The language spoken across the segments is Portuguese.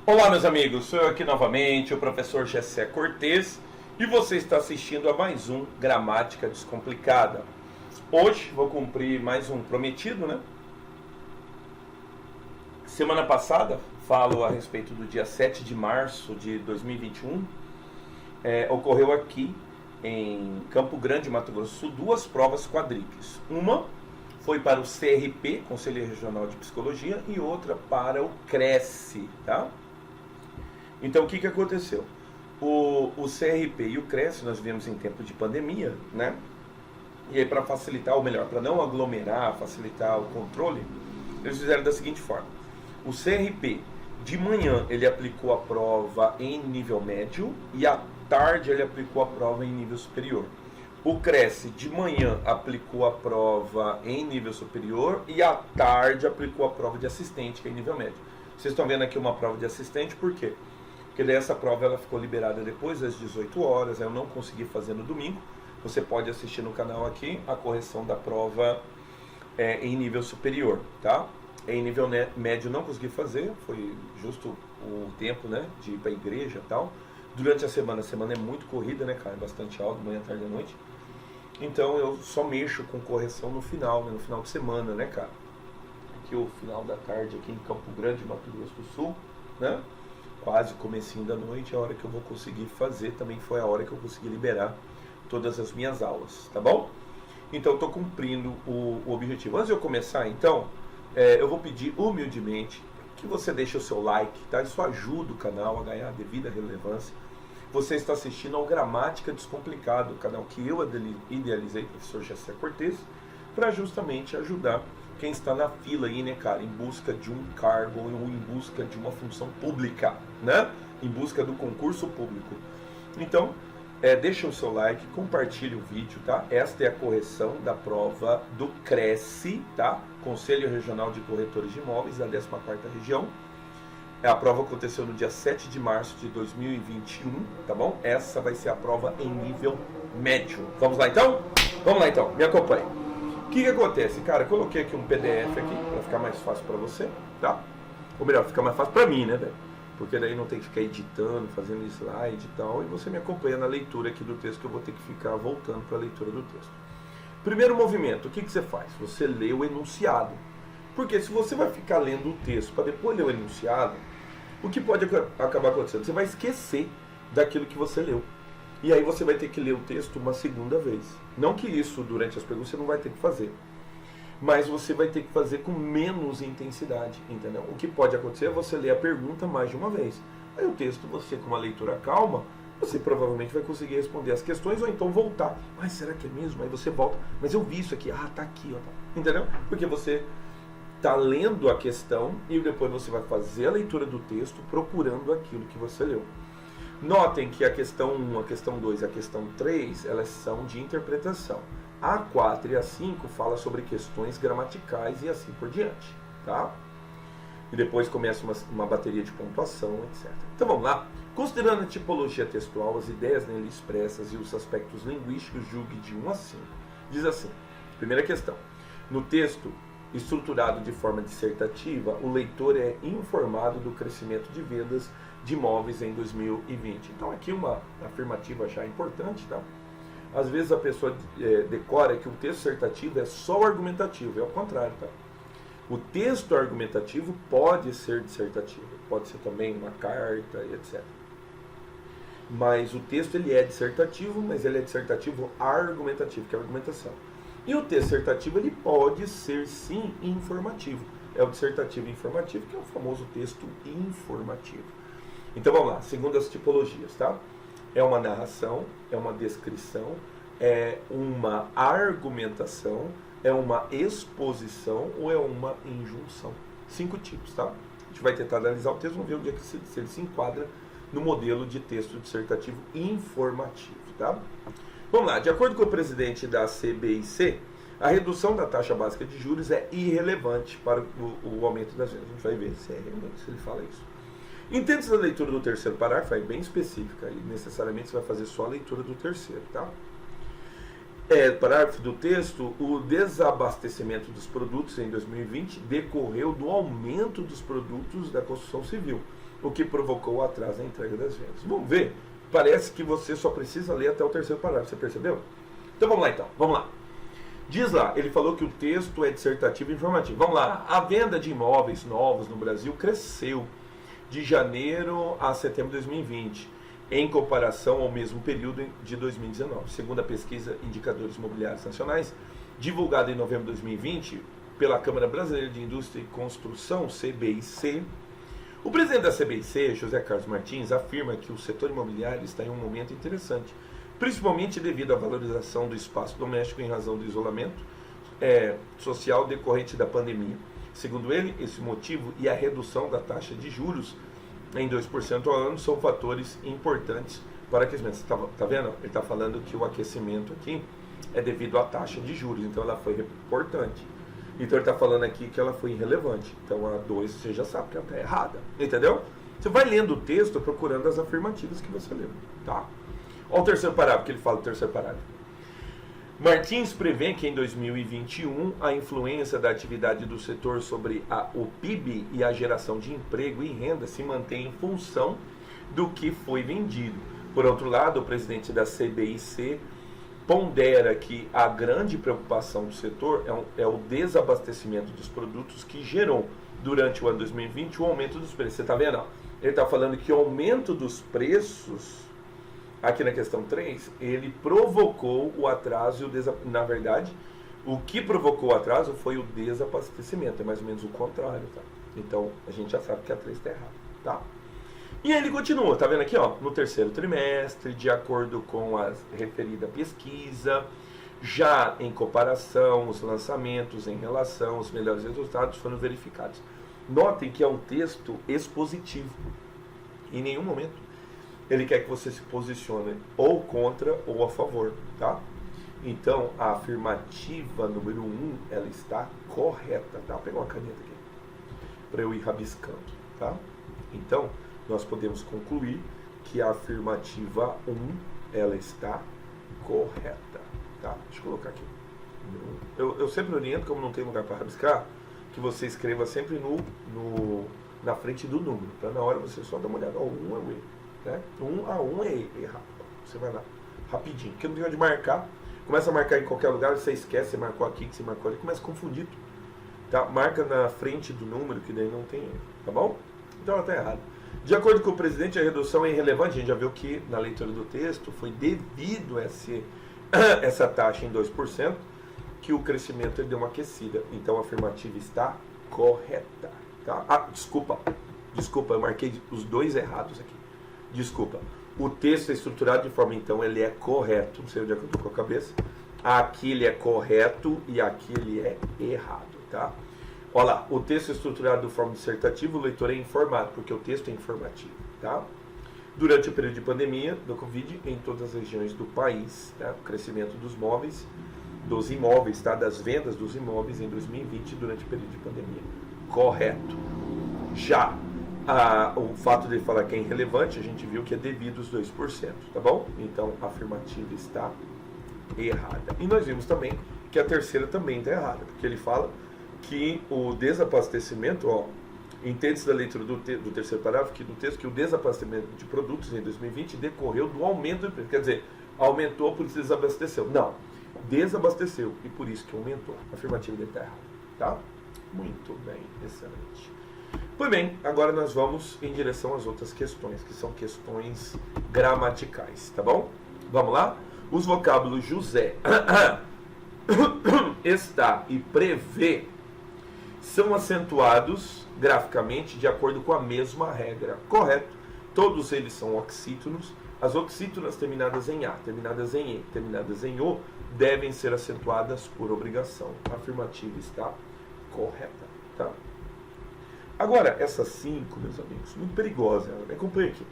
Olá, meus amigos, sou eu aqui novamente, o professor Gessé Cortez, e você está assistindo a mais um Gramática Descomplicada. Hoje vou cumprir mais um prometido, né? Semana passada, falo a respeito do dia 7 de março de 2021, ocorreu aqui em Campo Grande, Mato Grosso do Sul, duas provas quadríplices. Uma foi para o CRP, Conselho Regional de Psicologia, e outra para o CRESSE, tá? Então, o que aconteceu? O CRP e o CRESSE nós vivemos em tempo de pandemia, né? E aí, para facilitar, ou melhor, para não aglomerar, facilitar o controle, eles fizeram da seguinte forma. O CRP, de manhã, ele aplicou a prova em nível médio e à tarde ele aplicou a prova em nível superior. O CRESSE, de manhã, aplicou a prova em nível superior e à tarde aplicou a prova de assistente, que é em nível médio. Vocês estão vendo aqui uma prova de assistente, por quê? Porque daí essa prova ela ficou liberada depois das 18 horas, eu não consegui fazer no domingo. Você pode assistir no canal aqui a correção da prova em nível superior, tá? Em nível médio não consegui fazer, foi justo o tempo, né, de ir para a igreja e tal. Durante a semana é muito corrida, né, cara, é bastante alto, manhã, tarde e noite. Então eu só mexo com correção no final, né, no final de semana, né, cara. Aqui o final da tarde aqui em Campo Grande, Mato Grosso do Sul, né? Quase comecinho da noite, a hora que eu vou conseguir fazer, também foi a hora que eu consegui liberar todas as minhas aulas, tá bom? Então estou cumprindo o objetivo. Antes de eu começar, então, eu vou pedir humildemente que você deixe o seu like, tá? Isso ajuda o canal a ganhar a devida relevância. Você está assistindo ao Gramática Descomplicado, o canal que eu idealizei, professor Gessé Cortez, para justamente ajudar quem está na fila aí, né, cara, em busca de um cargo ou em busca de uma função pública, né? Em busca do concurso público. Então, deixa o seu like, compartilhe o vídeo, tá? Esta é a correção da prova do CRESSE, tá? Conselho Regional de Corretores de Imóveis, da 14ª Região. A prova aconteceu no dia 7 de março de 2021, tá bom? Essa vai ser a prova em nível médio. Vamos lá, então? Vamos lá, então. Me acompanhe. O que acontece? Cara, eu coloquei aqui um PDF aqui, para ficar mais fácil para você, tá? Ou melhor, fica mais fácil para mim, né, velho? Porque daí não tem que ficar editando, fazendo slide e tal, e você me acompanha na leitura aqui do texto, que eu vou ter que ficar voltando para a leitura do texto. Primeiro movimento, o que você faz? Você lê o enunciado. Porque se você vai ficar lendo o texto para depois ler o enunciado, o que pode acabar acontecendo? Você vai esquecer daquilo que você leu. E aí você vai ter que ler o texto uma segunda vez. Não que isso, durante as perguntas, você não vai ter que fazer. Mas você vai ter que fazer com menos intensidade, entendeu? O que pode acontecer é você ler a pergunta mais de uma vez. Aí o texto, você com uma leitura calma, você provavelmente vai conseguir responder as questões ou então voltar. Mas será que é mesmo? Aí você volta. Mas eu vi isso aqui. Ah, tá aqui, ó. Entendeu? Porque você está lendo a questão e depois você vai fazer a leitura do texto procurando aquilo que você leu. Notem que a questão 1, a questão 2 e a questão 3, elas são de interpretação. A 4 e a 5 fala sobre questões gramaticais e assim por diante, tá? E depois começa uma bateria de pontuação, etc. Então vamos lá. Considerando a tipologia textual, as ideias nele expressas e os aspectos linguísticos, julgue de 1 a 5. Diz assim, primeira questão. No texto estruturado de forma dissertativa, o leitor é informado do crescimento de vendas de imóveis em 2020. Então aqui uma afirmativa já importante, tá? Às vezes a pessoa decora que o texto dissertativo é só o argumentativo, é o contrário, tá? O texto argumentativo pode ser dissertativo, pode ser também uma carta e etc. Mas o texto ele é dissertativo, mas ele é dissertativo argumentativo, que é a argumentação. E o texto dissertativo ele pode ser sim informativo. É o dissertativo informativo, que é o famoso texto informativo. Então vamos lá, segundo as tipologias, tá? É uma narração, é uma descrição, é uma argumentação, é uma exposição ou é uma injunção. 5 tipos, tá? A gente vai tentar analisar o texto, vamos ver onde é que se ele se enquadra no modelo de texto dissertativo informativo, tá? Vamos lá, de acordo com o presidente da CBIC, a redução da taxa básica de juros é irrelevante para o aumento das vendas. A gente vai ver se é realmente, se ele fala isso. Entende-se a leitura do terceiro parágrafo, é bem específica, e necessariamente você vai fazer só a leitura do terceiro, tá? parágrafo do texto, o desabastecimento dos produtos em 2020 decorreu do aumento dos produtos da construção civil, o que provocou o atraso na entrega das vendas. Vamos ver? Parece que você só precisa ler até o terceiro parágrafo, você percebeu? Então vamos lá. Diz lá, ele falou que o texto é dissertativo e informativo. Vamos lá, a venda de imóveis novos no Brasil cresceu de janeiro a setembro de 2020, em comparação ao mesmo período de 2019. Segundo a pesquisa Indicadores Imobiliários Nacionais, divulgada em novembro de 2020 pela Câmara Brasileira de Indústria e Construção, CBIC, o presidente da CBIC, José Carlos Martins, afirma que o setor imobiliário está em um momento interessante, principalmente devido à valorização do espaço doméstico em razão do isolamento social decorrente da pandemia. Segundo ele, esse motivo e a redução da taxa de juros em 2% ao ano são fatores importantes para o aquecimento. Você está vendo? Ele está falando que o aquecimento aqui é devido à taxa de juros, então ela foi importante. Então ele está falando aqui que ela foi irrelevante. Então a 2 você já sabe que ela está errada. Entendeu? Você vai lendo o texto procurando as afirmativas que você leu. Tá? Olha o terceiro parágrafo que ele fala, o terceiro parágrafo. Martins prevê que em 2021 a influência da atividade do setor sobre o PIB e a geração de emprego e renda se mantém em função do que foi vendido. Por outro lado, o presidente da CBIC pondera que a grande preocupação do setor é o desabastecimento dos produtos que gerou durante o ano 2020 o aumento dos preços. Você está vendo? Ele está falando que o aumento dos preços, aqui na questão 3, ele provocou o atraso e na verdade, o que provocou o atraso foi o desabastecimento, é mais ou menos o contrário, tá? Então, a gente já sabe que a 3 está errada, tá? E aí ele continua, tá vendo aqui, ó, no terceiro trimestre, de acordo com a referida pesquisa, já em comparação, os lançamentos em relação aos melhores resultados foram verificados. Notem que é um texto expositivo. Em nenhum momento ele quer que você se posicione ou contra ou a favor, tá? Então, a afirmativa número 1, ela está correta, tá? Vou pegar uma caneta aqui, para eu ir rabiscando, tá? Então, nós podemos concluir que a afirmativa 1, ela está correta, tá? Deixa eu colocar aqui. Eu sempre oriento, como não tem lugar para rabiscar, que você escreva sempre na frente do número, tá? Na hora você só dá uma olhada, ó, 1 é o erro, né? 1 é errado, você vai lá, rapidinho, porque não tem onde marcar, começa a marcar em qualquer lugar, você esquece, você marcou aqui, que você marcou ali, começa a confundir tudo, tá? Marca na frente do número, que daí não tem erro, tá bom? Então ela está errada. De acordo com o presidente, a redução é irrelevante. A gente já viu que na leitura do texto foi devido a essa taxa em 2% que o crescimento deu uma aquecida. Então a afirmativa está correta. Tá? Ah, desculpa, eu marquei os dois errados aqui. Desculpa. O texto é estruturado de forma, então, ele é correto. Não sei onde é que eu estou com a cabeça. Aqui ele é correto e aqui ele é errado, tá? Olha lá, o texto é estruturado de forma dissertativa, o leitor é informado, porque o texto é informativo, tá? Durante o período de pandemia do Covid, em todas as regiões do país, tá? O crescimento dos imóveis, tá? Das vendas dos imóveis em 2020, durante o período de pandemia. Correto. Já o fato de ele falar que é irrelevante, a gente viu que é devido aos 2%, tá bom? Então, a afirmativa está errada. E nós vimos também que a terceira também está errada, porque ele fala que o desabastecimento, ó, entende-se da leitura do terceiro parágrafo aqui do texto, que o desabastecimento de produtos em 2020 decorreu do aumento do preço. Quer dizer, aumentou por isso desabasteceu. Não, desabasteceu e por isso que aumentou. A afirmativa dele está errada, tá? Muito bem, excelente. Pois bem, agora nós vamos em direção às outras questões, que são questões gramaticais, tá bom? Vamos lá? Os vocábulos José, está e prevê são acentuados graficamente de acordo com a mesma regra, correto? Todos eles são oxítonos. As oxítonas terminadas em A, terminadas em E, terminadas em O, devem ser acentuadas por obrigação. A afirmativa está correta, tá? Agora, essa 5, meus amigos, muito perigosa, me acompanha aqui.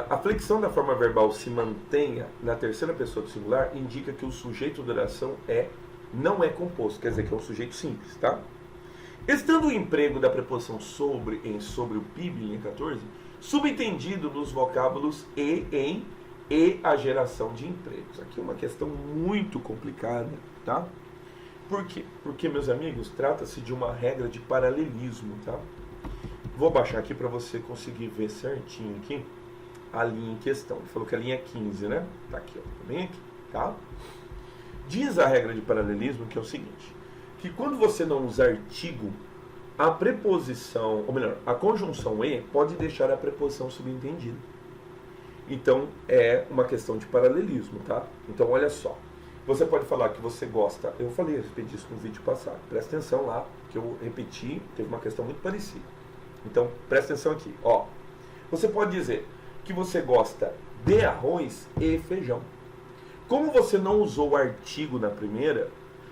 A flexão da forma verbal se mantenha na terceira pessoa do singular indica que o sujeito da oração não é composto, quer dizer que é um sujeito simples, tá? Estando o emprego da preposição sobre o PIB, linha 14, subentendido nos vocábulos e, em e a geração de empregos. Aqui é uma questão muito complicada, tá? Por quê? Porque, meus amigos, trata-se de uma regra de paralelismo, tá? Vou baixar aqui para você conseguir ver certinho aqui a linha em questão. Ele falou que a linha é 15, né? Tá aqui, ó. Bem aqui, tá? Diz a regra de paralelismo que é o seguinte, que quando você não usa artigo, a preposição, ou melhor, a conjunção e pode deixar a preposição subentendida. Então, é uma questão de paralelismo, tá? Então, olha só. Você pode falar que você gosta... Eu falei a respeito disso no vídeo passado. Presta atenção lá, que eu repeti, teve uma questão muito parecida. Então, presta atenção aqui, ó. Você pode dizer que você gosta de arroz e feijão. Como você não usou o artigo na primeira,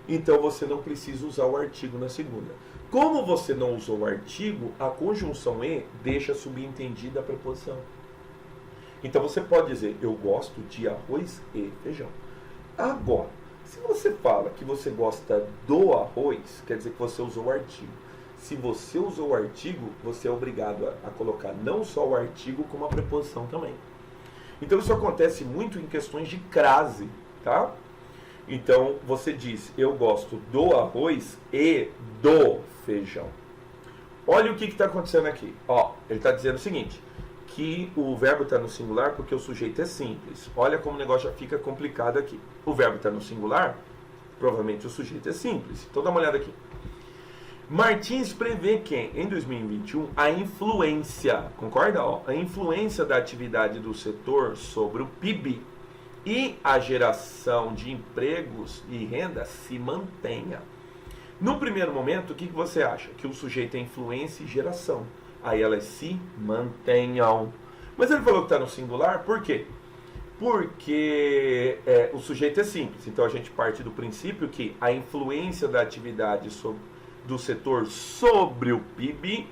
então você não precisa usar o artigo na segunda. Como você não usou o artigo, a conjunção e deixa subentendida a preposição. Então você pode dizer, eu gosto de arroz e feijão. Agora, se você fala que você gosta do arroz, quer dizer que você usou o artigo. Se você usou o artigo, você é obrigado a colocar não só o artigo, como a preposição também. Então isso acontece muito em questões de crase, tá? Então você diz, eu gosto do arroz e do feijão. Olha o que está acontecendo aqui. Ó, ele está dizendo o seguinte, que o verbo está no singular porque o sujeito é simples. Olha como o negócio já fica complicado aqui. O verbo está no singular, provavelmente o sujeito é simples. Então dá uma olhada aqui. Martins prevê que, em 2021, a influência, concorda? Ó, a influência da atividade do setor sobre o PIB e a geração de empregos e renda se mantenha. No primeiro momento, o que você acha? Que o sujeito é influência e geração. Aí elas se mantenham. Mas ele falou que está no singular, por quê? Porque o sujeito é simples. Então a gente parte do princípio que a influência da atividade do setor sobre o PIB,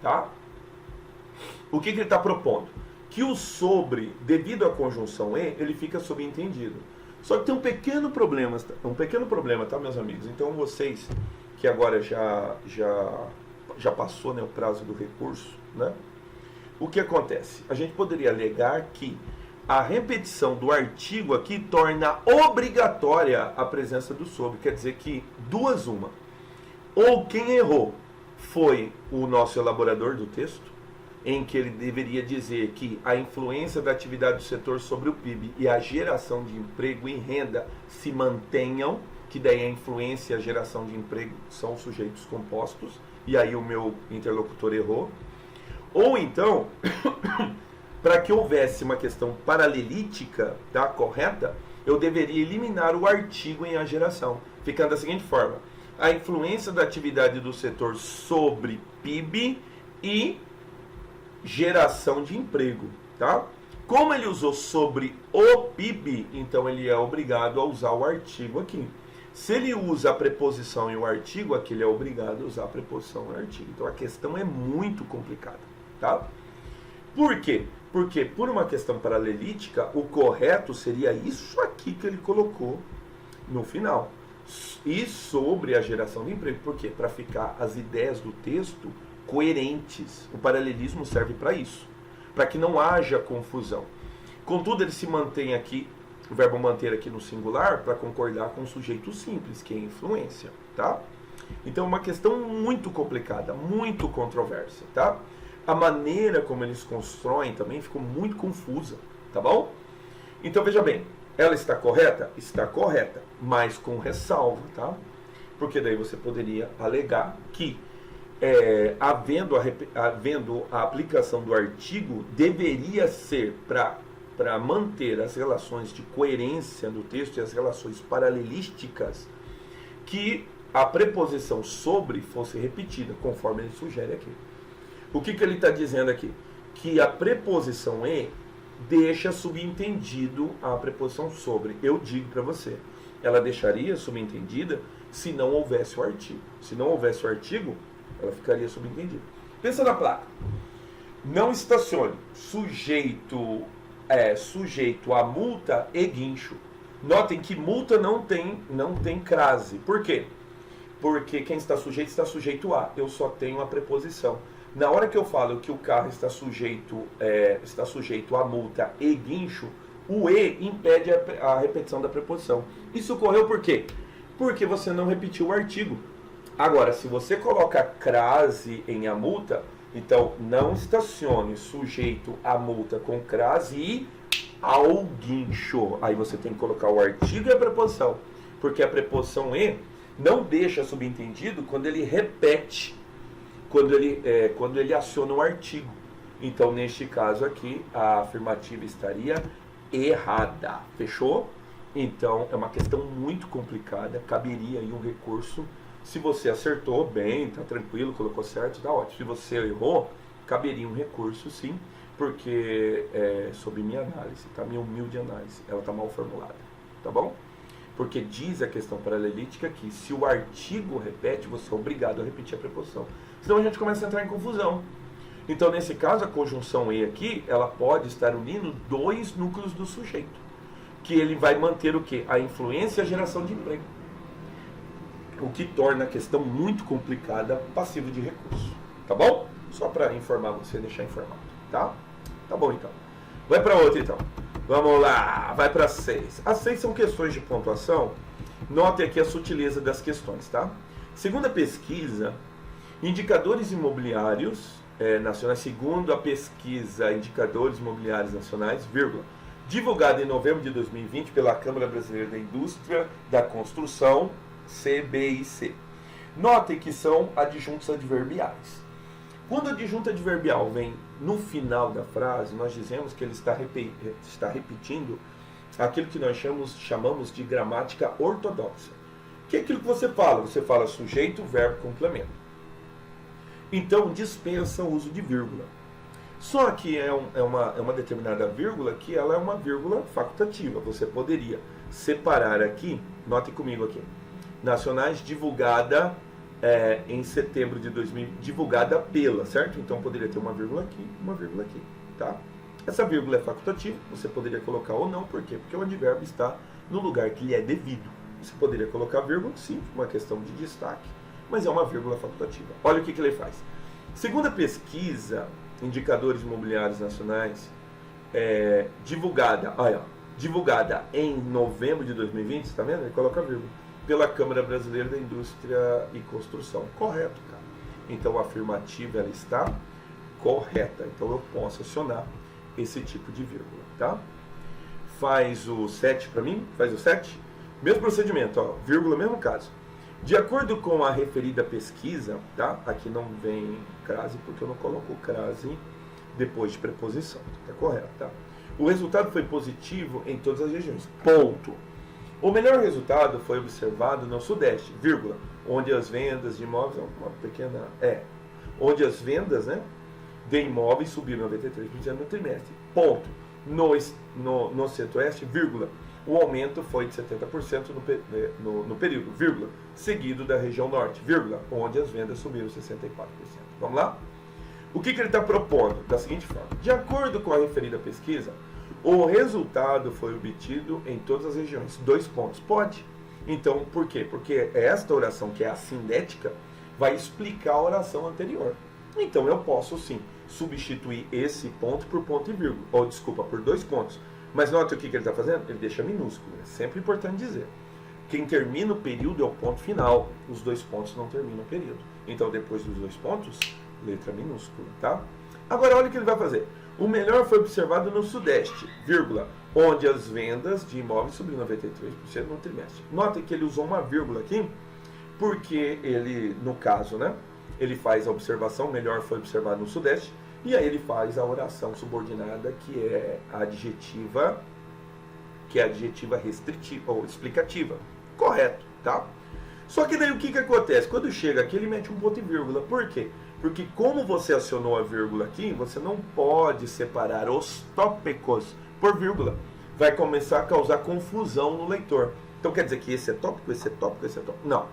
tá? O que ele está propondo? Que o sobre, devido à conjunção e, ele fica subentendido. Só que tem um pequeno problema, tá, meus amigos? Então vocês que agora já passou, né, o prazo do recurso, né? O que acontece? A gente poderia alegar que a repetição do artigo aqui torna obrigatória a presença do sobre. Quer dizer que duas uma. Ou quem errou foi o nosso elaborador do texto, em que ele deveria dizer que a influência da atividade do setor sobre o PIB e a geração de emprego e renda se mantenham, que daí a influência e a geração de emprego são sujeitos compostos, e aí o meu interlocutor errou. Ou então, para que houvesse uma questão paralelítica, tá, correta, eu deveria eliminar o artigo em a geração, ficando da seguinte forma: a influência da atividade do setor sobre PIB e geração de emprego, tá? Como ele usou sobre o PIB, então ele é obrigado a usar o artigo aqui. Se ele usa a preposição e o artigo, aqui ele é obrigado a usar a preposição e o artigo. Então a questão é muito complicada, tá? Por quê? Porque por uma questão paralelítica, o correto seria isso aqui que ele colocou no final. E sobre a geração de emprego. Por quê? Para ficar as ideias do texto coerentes. O paralelismo serve para isso, para que não haja confusão. Contudo, ele se mantém aqui, o verbo manter aqui no singular, para concordar com o sujeito simples, que é influência, tá? Então é uma questão muito complicada, muito controversa, tá? A maneira como eles constroem também ficou muito confusa, tá bom? Então veja bem, ela está correta? Está correta, mas com ressalva, tá? Porque daí você poderia alegar que havendo a aplicação do artigo, deveria ser para manter as relações de coerência do texto e as relações paralelísticas, que a preposição sobre fosse repetida, conforme ele sugere aqui. O que ele está dizendo aqui? Que a preposição e deixa subentendido a preposição sobre. Eu digo para você, ela deixaria subentendida se não houvesse o artigo. Se não houvesse o artigo, ela ficaria subentendida. Pensa na placa. Não estacione. Sujeito a multa e guincho. Notem que multa não tem crase. Por quê? Porque quem está sujeito a. Eu só tenho a preposição. Na hora que eu falo que o carro está sujeito a multa e guincho, O E impede a repetição da preposição. Isso ocorreu por quê? Porque você não repetiu o artigo. Agora, se você coloca crase em a multa, então não estacione sujeito à multa com crase e ao guincho. Aí você tem que colocar o artigo e a preposição. Porque a preposição E não deixa subentendido quando ele repete, quando ele aciona o artigo. Então, neste caso aqui, a afirmativa estaria errada. Fechou? Então, é uma questão muito complicada. Caberia aí um recurso. Se você acertou, bem, tá tranquilo, colocou certo, tá ótimo. Se você errou, caberia um recurso, sim, porque sob minha análise, tá? Minha humilde análise, ela tá mal formulada, tá bom? Porque diz a questão paralelítica que se o artigo repete, você é obrigado a repetir a preposição. Senão a gente começa a entrar em confusão. Então, nesse caso, a conjunção E aqui, ela pode estar unindo dois núcleos do sujeito. Que ele vai manter o quê? A influência e a geração de emprego. O que torna a questão muito complicada, passivo de recurso. Tá bom? Só para informar você, deixar informado. Tá? Tá bom, então. Vai para outra, então. Vamos lá. Vai para 6. As 6 são questões de pontuação. Note aqui a sutileza das questões, tá? Segundo a pesquisa, indicadores imobiliários nacionais, segundo a pesquisa Indicadores Imobiliários Nacionais, vírgula, divulgada em novembro de 2020 pela Câmara Brasileira da Indústria da Construção, CBIC. Notem que são adjuntos adverbiais. Quando o adjunto adverbial vem no final da frase, nós dizemos que ele está repetindo aquilo que nós chamamos de gramática ortodoxa. Que é aquilo que você fala? Você fala sujeito, verbo, complemento. Então, dispensa o uso de vírgula. Só que é uma determinada vírgula que ela é uma vírgula facultativa. Você poderia separar aqui, note comigo aqui, nacionais divulgada em setembro de 2000, divulgada pela, certo? Então poderia ter uma vírgula aqui, tá? Essa vírgula é facultativa, você poderia colocar ou não, por quê? Porque o advérbio está no lugar que lhe é devido. Você poderia colocar vírgula, sim, uma questão de destaque, mas é uma vírgula facultativa. Olha o que ele faz. Segundo a pesquisa Indicadores Imobiliários Nacionais, divulgada em novembro de 2020, está vendo? Ele coloca vírgula, pela Câmara Brasileira da Indústria e Construção. Correto, cara. Então a afirmativa ela está correta. Então eu posso acionar esse tipo de vírgula, tá? Faz o 7 para mim, faz o 7. Mesmo procedimento, ó, vírgula, mesmo caso. De acordo com a referida pesquisa, tá? Aqui não vem crase porque eu não coloco crase depois de preposição, tá correto, tá? O resultado foi positivo em todas as regiões. Ponto. O melhor resultado foi observado no Sudeste, vírgula, onde as vendas de imóveis, onde as vendas, né, de imóveis subiram 93% no trimestre. Ponto. No Centro-Oeste, vírgula, o aumento foi de 70% no período, vírgula, seguido da região Norte, vírgula, onde as vendas subiram 64%. Vamos lá? O que ele está propondo? Da seguinte forma: de acordo com a referida pesquisa, o resultado foi obtido em todas as regiões. 2 pontos. Pode. Então, por quê? Porque esta oração, que é a sintética, vai explicar a oração anterior. Então, eu posso, sim, substituir esse ponto por ponto e vírgula. Ou, desculpa, por 2 pontos. Mas note o que ele está fazendo? Ele deixa minúsculo. É sempre importante dizer. Quem termina o período é o ponto final. Os 2 pontos não terminam o período. Então, depois dos 2 pontos, letra minúscula, tá? Agora, olha o que ele vai fazer. O melhor foi observado no Sudeste, vírgula, onde as vendas de imóveis subiram 93% no trimestre. Notem que ele usou uma vírgula aqui, porque ele, no caso, né, ele faz a observação, o melhor foi observado no Sudeste, e aí ele faz a oração subordinada, que é a adjetiva restritiva, ou explicativa. Correto, tá? Só que daí o que acontece? Quando chega aqui, ele mete um ponto e vírgula. Por quê? Porque como você acionou a vírgula aqui, você não pode separar os tópicos por vírgula. Vai começar a causar confusão no leitor. Então quer dizer que esse é tópico, esse é tópico, esse é tópico. Não.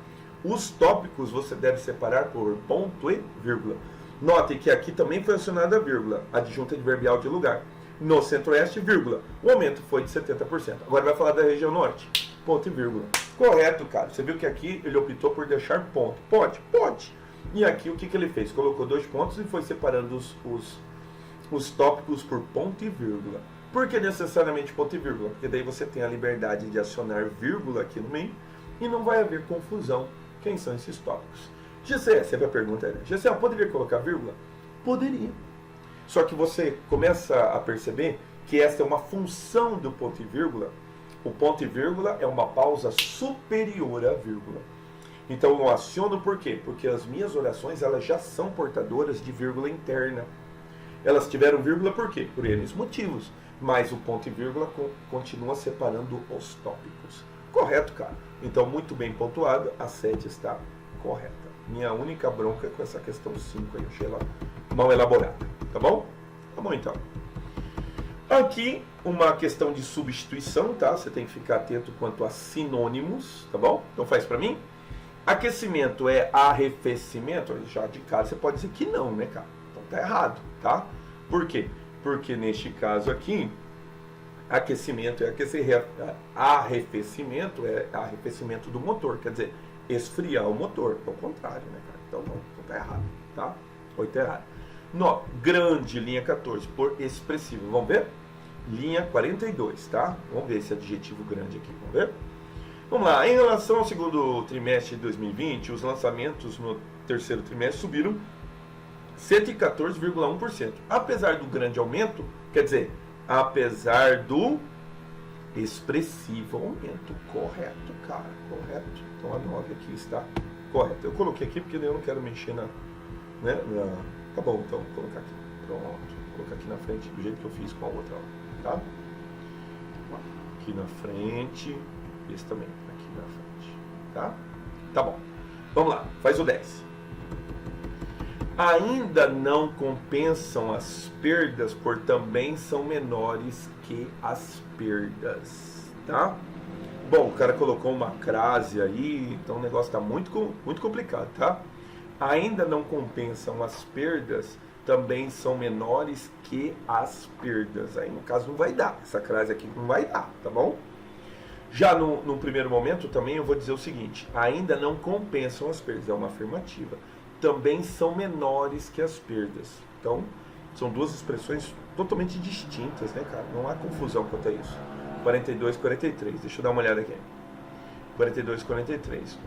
Os tópicos você deve separar por ponto e vírgula. Note que aqui também foi acionada a vírgula, adjunta adverbial de lugar. No Centro-Oeste, vírgula. O aumento foi de 70%. Agora vai falar da região Norte. Ponto e vírgula. Correto, cara. Você viu que aqui ele optou por deixar ponto. Pode? Pode. E aqui o que ele fez? Colocou 2 pontos e foi separando os tópicos por ponto e vírgula. Por que necessariamente ponto e vírgula? Porque daí você tem a liberdade de acionar vírgula aqui no meio e não vai haver confusão. Quem são esses tópicos? Gessé, sempre a pergunta é, Gessé, eu poderia colocar vírgula? Poderia. Só que você começa a perceber que essa é uma função do ponto e vírgula. O ponto e vírgula é uma pausa superior à vírgula. Então eu aciono por quê? Porque as minhas orações elas já são portadoras de vírgula interna. Elas tiveram vírgula por quê? Por N motivos. Mas o ponto e vírgula continua separando os tópicos. Correto, cara? Então, muito bem pontuado, a 7 está correta. Minha única bronca é com essa questão 5 aí, eu achei ela mal elaborada. Tá bom? Tá bom, então. Aqui, uma questão de substituição, tá? Você tem que ficar atento quanto a sinônimos, tá bom? Então, faz pra mim. Aquecimento é arrefecimento? Já de cara você pode dizer que não, né, cara? Então tá errado, tá? Por quê? Porque neste caso aqui, aquecimento é arrefecimento é arrefecimento do motor, quer dizer, esfriar o motor. É o contrário, né, cara? Então não, tá errado, tá? 8 é errado. No, grande, linha 14, por expressivo. Vamos ver? Linha 42, tá? Vamos ver esse adjetivo grande aqui, vamos ver? Vamos lá, em relação ao segundo trimestre de 2020, os lançamentos no terceiro trimestre subiram 114,1%. Apesar do grande aumento, quer dizer, apesar do expressivo aumento. Correto, cara, correto. Então a 9 aqui está correta. Eu coloquei aqui porque eu não quero mexer na... Tá bom, então, vou colocar aqui. Pronto, vou colocar aqui na frente do jeito que eu fiz com a outra, tá? Aqui na frente, esse também, aqui na frente, tá? Tá bom. Vamos lá, faz o 10. Ainda não compensam as perdas, por também são menores que as perdas, tá? Bom, o cara colocou uma crase aí, então o negócio tá muito complicado, tá? Ainda não compensam as perdas, também são menores que as perdas. Aí no caso não vai dar, essa crase aqui não vai dar, tá bom? Já no primeiro momento também eu vou dizer o seguinte, ainda não compensam as perdas, é uma afirmativa. Também são menores que as perdas. Então, são duas expressões totalmente distintas, né, cara? Não há confusão quanto a isso. 42, 43. Deixa eu dar uma olhada aqui. 42, 43.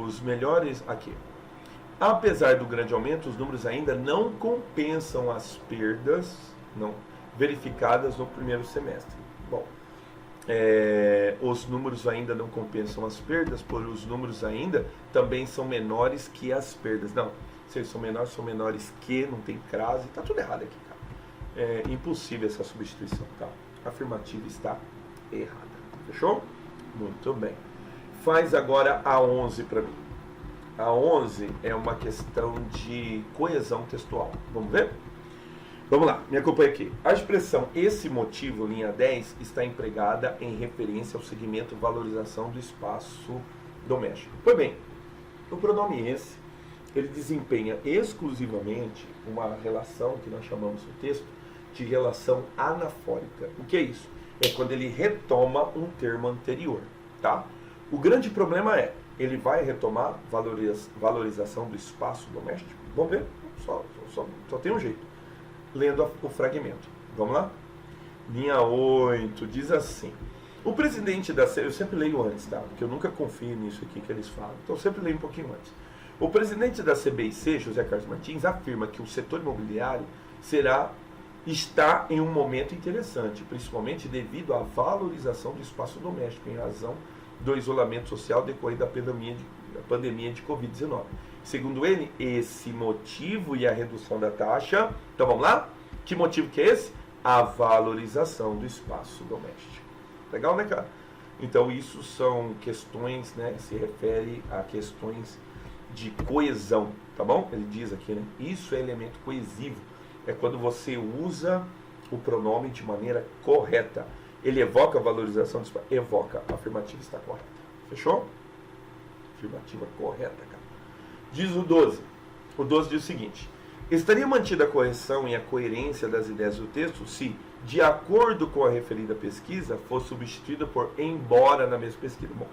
Os melhores aqui. Apesar do grande aumento, os números ainda não compensam as perdas verificadas no primeiro semestre. Bom, os números ainda não compensam as perdas, por os números ainda também são menores que as perdas. Não, se eles são menores que, não tem crase, tá tudo errado aqui, cara. É impossível essa substituição, tá? A afirmativa está errada. Fechou? Muito bem. Faz agora a 11 para mim. A 11 é uma questão de coesão textual. Vamos ver? Vamos lá, me acompanha aqui. A expressão esse motivo, linha 10, está empregada em referência ao segmento valorização do espaço doméstico. Pois bem, o pronome esse, ele desempenha exclusivamente uma relação que nós chamamos no texto de relação anafórica. O que é isso? É quando ele retoma um termo anterior, tá? O grande problema é, ele vai retomar valorização do espaço doméstico? Vamos ver? Só tem um jeito. Lendo o fragmento. Vamos lá? Linha 8, diz assim. O presidente da... Eu sempre leio antes, tá? Porque eu nunca confio nisso aqui que eles falam. Então eu sempre leio um pouquinho antes. O presidente da CBIC, José Carlos Martins, afirma que o setor imobiliário está em um momento interessante, principalmente devido à valorização do espaço doméstico, em razão do isolamento social decorrido da pandemia de Covid-19. Segundo ele, esse motivo e a redução da taxa... Então vamos lá? Que motivo que é esse? A valorização do espaço doméstico. Legal, né, cara? Então isso são questões, né? Se refere a questões de coesão, tá bom? Ele diz aqui, né? Isso é elemento coesivo. É quando você usa o pronome de maneira correta. Ele evoca a valorização do espaço? Evoca. A afirmativa está correta. Fechou? Afirmativa correta, cara. Diz o 12. O 12 diz o seguinte. Estaria mantida a correção e a coerência das ideias do texto se, de acordo com a referida pesquisa, fosse substituída por embora na mesma pesquisa. Bom,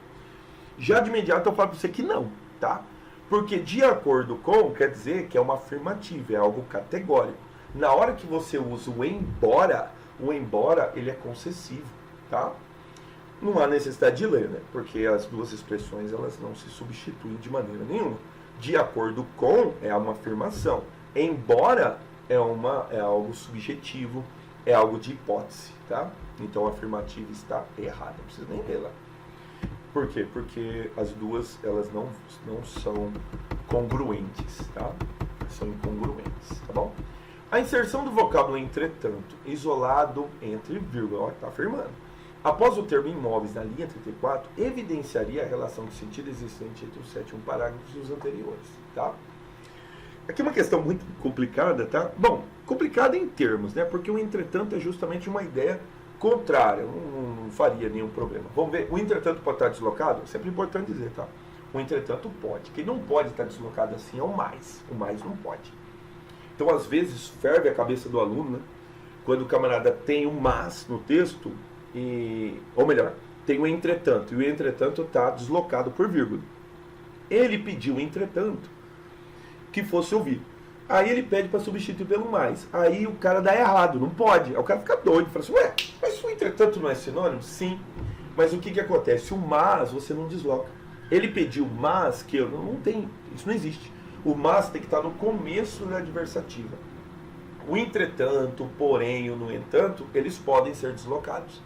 já de imediato eu falo para você que não, tá? Porque de acordo com quer dizer que é uma afirmativa, é algo categórico. Na hora que você usa o embora, O embora, ele é concessivo, tá? Não há necessidade de ler, né? Porque as duas expressões, elas não se substituem de maneira nenhuma. De acordo com é uma afirmação. Embora é algo subjetivo, é algo de hipótese, tá? Então a afirmativa está errada, não precisa nem ler lá. Por quê? Porque as duas, elas não são congruentes, tá? São incongruentes, tá bom? A inserção do vocábulo entretanto, isolado entre vírgula, ó, tá afirmando. Após o termo imóveis na linha 34, evidenciaria a relação de sentido existente entre os 7 parágrafos e os anteriores, tá? Aqui é uma questão muito complicada, tá? Bom, complicada em termos, né? Porque o entretanto é justamente uma ideia contrária, não faria nenhum problema. Vamos ver, o entretanto pode estar deslocado? Sempre importante dizer, tá? O entretanto pode. Quem não pode estar deslocado assim é o mais não pode. Então, às vezes, ferve a cabeça do aluno, né? Quando o camarada tem o mas no texto, ou melhor, tem o entretanto, e o entretanto está deslocado por vírgula. Ele pediu, entretanto, que fosse ouvido. Aí ele pede para substituir pelo mais. Aí o cara dá errado, não pode. Aí o cara fica doido, fala assim, ué, mas o entretanto não é sinônimo? Sim. Mas o que acontece? O mas você não desloca. Ele pediu mas, que não tem, isso não existe. O mas tem que estar no começo da adversativa. O entretanto, porém, o no entanto, eles podem ser deslocados.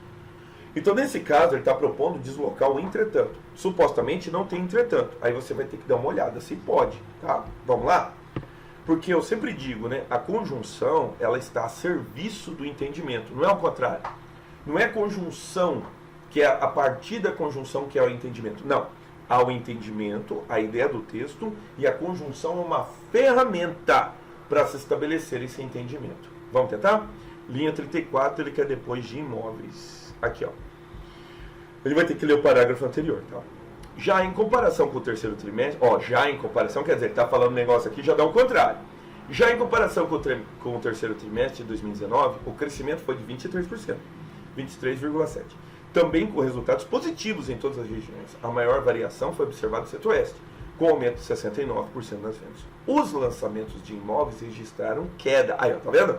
Então, nesse caso, ele está propondo deslocar o entretanto. Supostamente não tem entretanto. Aí você vai ter que dar uma olhada se pode, tá? Vamos lá? Porque eu sempre digo, né? A conjunção, ela está a serviço do entendimento. Não é ao contrário. Não é a conjunção, que é a partir da conjunção que é o entendimento. Não. Há o entendimento, a ideia do texto, e a conjunção é uma ferramenta para se estabelecer esse entendimento. Vamos tentar? Linha 34, ele quer depois de imóveis. Aqui, ó. Ele vai ter que ler o parágrafo anterior, tá? Já em comparação com o terceiro trimestre, já em comparação, quer dizer, tá falando um negócio aqui, já dá o contrário. Já em comparação com o terceiro trimestre de 2019, o crescimento foi de 23%, 23,7%. Também com resultados positivos em todas as regiões. A maior variação foi observada no Centro-Oeste, com aumento de 69% nas vendas. Os lançamentos de imóveis registraram queda. Aí, ó, tá vendo?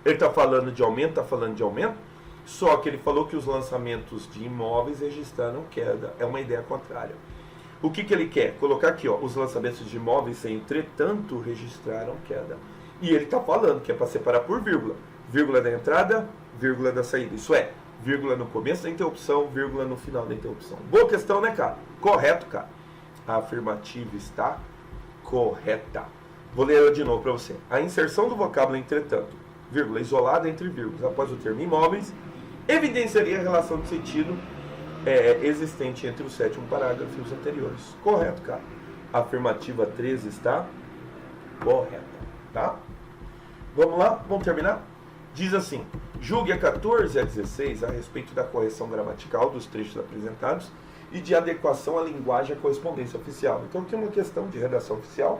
Ele tá falando de aumento, só que ele falou que os lançamentos de imóveis registraram queda. É uma ideia contrária. O que ele quer? Colocar aqui, ó, os lançamentos de imóveis, entretanto, registraram queda. E ele está falando que é para separar por vírgula. Vírgula da entrada, vírgula da saída. Isso é, vírgula no começo da interrupção, vírgula no final da interrupção. Boa questão, né, cara? Correto, cara. A afirmativa está correta. Vou ler ela de novo para você. A inserção do vocábulo entretanto, vírgula isolada entre vírgulas, após o termo imóveis, evidenciaria a relação de sentido existente entre o 7º parágrafo e os anteriores. Correto, cara. A afirmativa 13 está correta, tá? Vamos lá? Vamos terminar? Diz assim, julgue a 14 e a 16 a respeito da correção gramatical dos trechos apresentados e de adequação à linguagem à correspondência oficial. Então aqui é uma questão de redação oficial.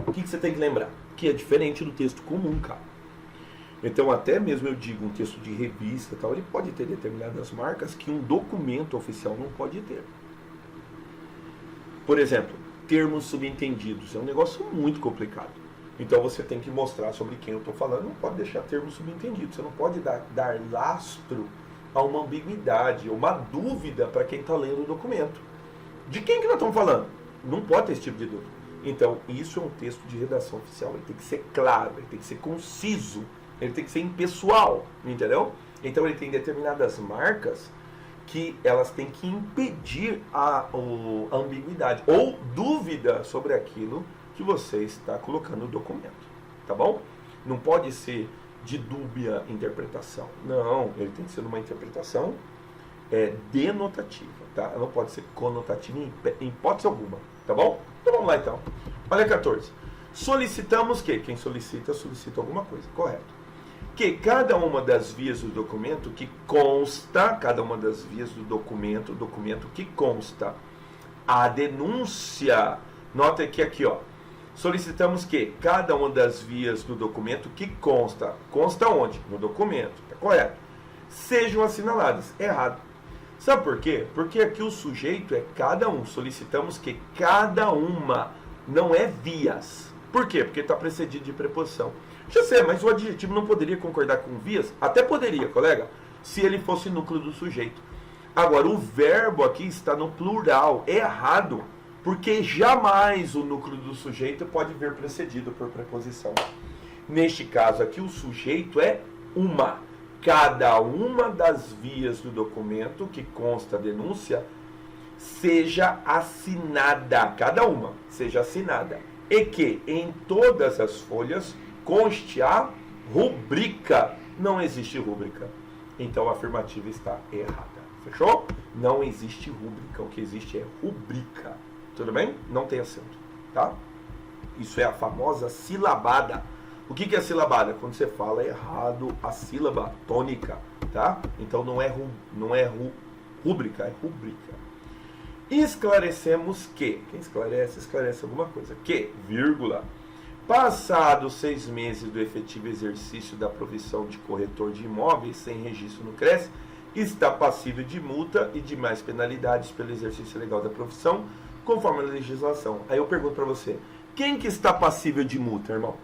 O que você tem que lembrar? Que é diferente do texto comum, cara. Então, até mesmo eu digo, um texto de revista e tal, ele pode ter determinadas marcas que um documento oficial não pode ter. Por exemplo, termos subentendidos. É um negócio muito complicado. Então, você tem que mostrar sobre quem eu estou falando. Não pode deixar termos subentendidos. Você não pode dar lastro a uma ambiguidade, uma dúvida para quem está lendo o documento. De quem que nós estamos falando? Não pode ter esse tipo de dúvida. Então, isso é um texto de redação oficial. Ele tem que ser claro, ele tem que ser conciso. Ele tem que ser impessoal, entendeu? Então ele tem determinadas marcas que elas têm que impedir a ambiguidade ou dúvida sobre aquilo que você está colocando no documento, tá bom? Não pode ser de dúbia interpretação. Não, ele tem que ser uma interpretação denotativa, tá? Não pode ser conotativa em hipótese alguma, tá bom? Então vamos lá então. Olha 14. Solicitamos que, quem solicita alguma coisa, correto. Que cada uma das vias do documento que consta, documento que consta a denúncia, nota que aqui, ó, solicitamos que cada uma das vias do documento que consta onde? No documento, tá correto, sejam assinaladas, errado. Sabe por quê? Porque aqui o sujeito é cada um, solicitamos que cada uma, não é vias, Por quê? Porque está precedido de preposição. Já sei, mas o adjetivo não poderia concordar com vias? Até poderia, colega, se ele fosse núcleo do sujeito. Agora, o verbo aqui está no plural, errado, porque jamais o núcleo do sujeito pode vir precedido por preposição. Neste caso aqui, o sujeito é uma. Cada uma das vias do documento que consta a denúncia seja assinada, cada uma seja assinada, e que em todas as folhas conste a rubrica. Não existe rúbrica, então a afirmativa está errada. Fechou? Não existe rúbrica, o que existe é rubrica. Tudo bem? Não tem acento, tá? Isso é a famosa silabada. O que é silabada? Quando você fala errado a sílaba tônica, tá? Então não é rúbrica, é rubrica. Esclarecemos que, quem esclarece, esclarece alguma coisa, que, vírgula, passados 6 meses do efetivo exercício da profissão de corretor de imóveis sem registro no CRES, está passível de multa e de mais penalidades pelo exercício legal da profissão, conforme a legislação. Aí eu pergunto para você, quem que está passível de multa, irmão?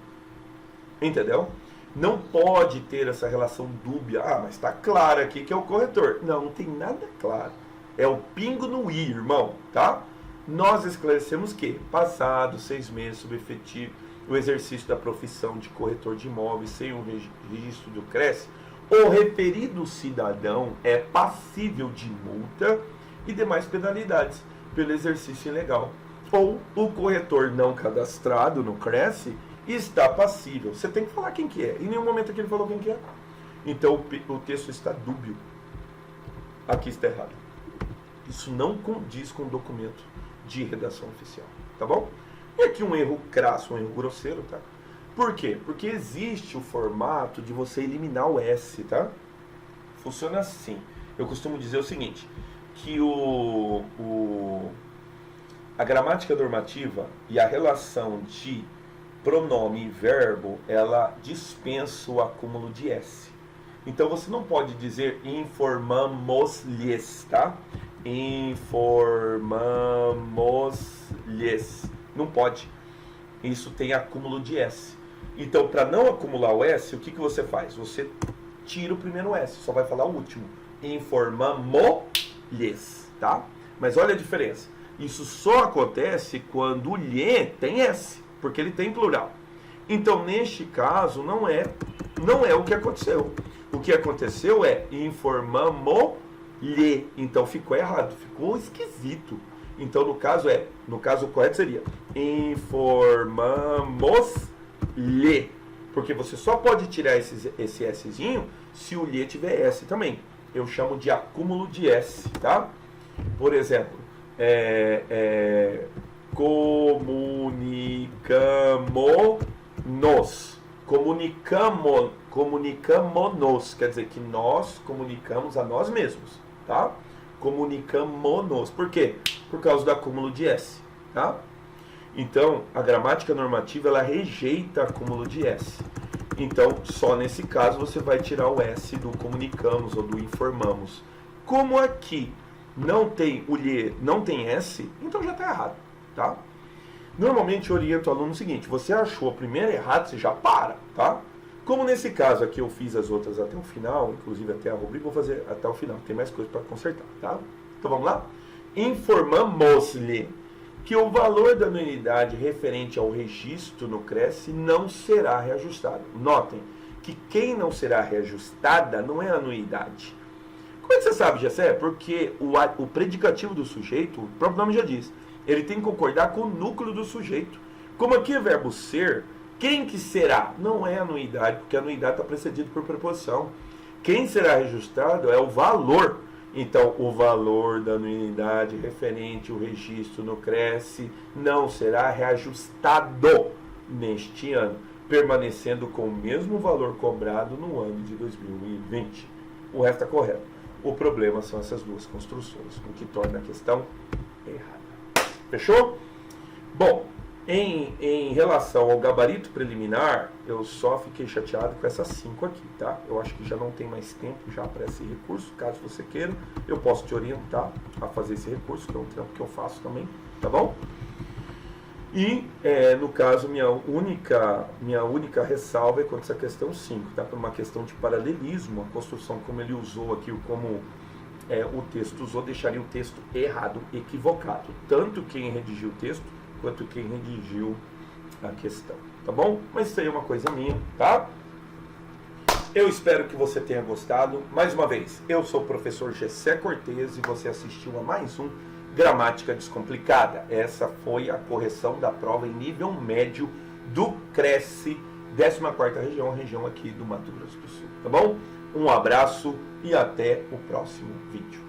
Entendeu? Não pode ter essa relação dúbia. Ah, mas está claro aqui que é o corretor. Não, não tem nada claro. É o pingo no i, irmão, tá? Nós esclarecemos que, passados 6 meses sob efetivo o exercício da profissão de corretor de imóveis sem o registro do CRES, o referido cidadão é passível de multa e demais penalidades pelo exercício ilegal. Ou o corretor não cadastrado no CRES está passível. Você tem que falar quem que é. Em nenhum momento aqui ele falou quem que é. Então o texto está dúbio. Aqui está errado. Isso não condiz com o documento de redação oficial. Tá bom? E aqui um erro crasso, um erro grosseiro, tá? Por quê? Porque existe o formato de você eliminar o S, tá? Funciona assim. Eu costumo dizer o seguinte, que a gramática normativa e a relação de pronome e verbo, ela dispensa o acúmulo de S. Então você não pode dizer informamos-lhes, tá? Informamos-lhes. Não pode. Isso tem acúmulo de S. Então, para não acumular o S, o que você faz? Você tira o primeiro S, só vai falar o último. Informamos-lhes, tá? Mas olha a diferença. Isso só acontece quando o lhe tem S, porque ele tem plural. Então, neste caso, não é o que aconteceu. O que aconteceu é informamos-lhe. Então, ficou errado, ficou esquisito. Então, no caso correto seria informamos-lhe. Porque você só pode tirar esse Szinho se o lhe tiver S também. Eu chamo de acúmulo de S, tá? Por exemplo, comunicamos-nos, quer dizer que nós comunicamos a nós mesmos, tá? Comunicamos-nos. Por quê? Por causa do acúmulo de S, tá? Então, a gramática normativa, ela rejeita acúmulo de S. Então, só nesse caso, você vai tirar o S do comunicamos ou do informamos. Como aqui não tem o lhe, não tem S, então já está errado, tá? Normalmente, eu oriento o aluno o seguinte, você achou a primeira errada, você já para, tá? Como nesse caso aqui eu fiz as outras até o final, inclusive até a rubrica, vou fazer até o final, tem mais coisa para consertar, tá? Então vamos lá? Informamos-lhe que o valor da anuidade referente ao registro no CRES não será reajustado. Notem que quem não será reajustada não é a anuidade. Como é que você sabe, Gessé? Porque o predicativo do sujeito, o próprio nome já diz, ele tem que concordar com o núcleo do sujeito. Como aqui é verbo ser, quem que será? Não é anuidade, porque a anuidade está precedida por preposição. Quem será reajustado é o valor. Então, o valor da anuidade referente ao registro no CRES não será reajustado neste ano, permanecendo com o mesmo valor cobrado no ano de 2020. O resto está correto. O problema são essas duas construções, o que torna a questão errada. Fechou? Bom, em relação ao gabarito preliminar, eu só fiquei chateado com essas 5 aqui, tá? Eu acho que já não tem mais tempo já para esse recurso. Caso você queira, eu posso te orientar a fazer esse recurso, que é um trampo que eu faço também, tá bom? E, no caso, minha única ressalva é quanto a essa questão 5, tá? Por uma questão de paralelismo, a construção como ele usou aqui, como o texto usou, deixaria o texto errado, equivocado. Tanto quem redigiu o texto, quanto quem redigiu a questão, tá bom? Mas isso aí é uma coisa minha, tá? Eu espero que você tenha gostado. Mais uma vez, eu sou o professor Gessé Cortez e você assistiu a mais um Gramática Descomplicada. Essa foi a correção da prova em nível médio do Cresce, 14ª região, a região aqui do Mato Grosso do Sul, tá bom? Um abraço e até o próximo vídeo.